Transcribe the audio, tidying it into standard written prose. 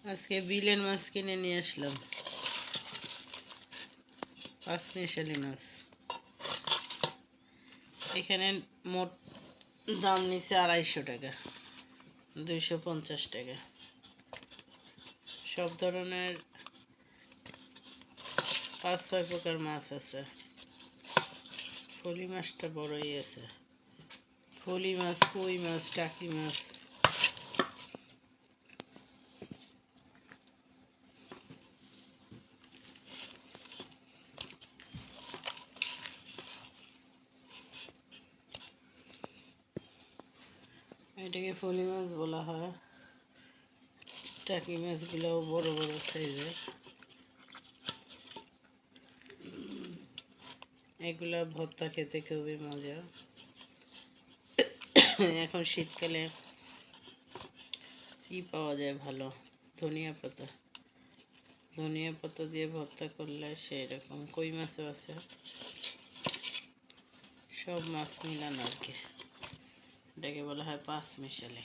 আজকে বিলের মাছ কিনে নিয়ে আসলাম, 5 মিশালি মাছ। এখানে মোট দাম নিচ্ছে 250 টাকা, 250 টাকা। সব ধরনের 5-6 প্রকার মাছ আছে। ফলি মাছটা বড়ই আছে, ফলি মাছ, কই মাছ, টাকি মাছ। এটাকে ফলি মাছ বলা হয়। টাকি মাছগুলোও বড় বড় সাইজের। এগুলা ভর্তা খেতে খুবই মজা। এখন শীতকালে কি পাওয়া যায় ভালো? ধনিয়া পাতা। ধনিয়া পাতা দিয়ে ভর্তা করলে সেই রকম। কই মাছও আছে, সব মাছ মিলানো আর কি। এটাকে বলা হয় 5 মিশালি।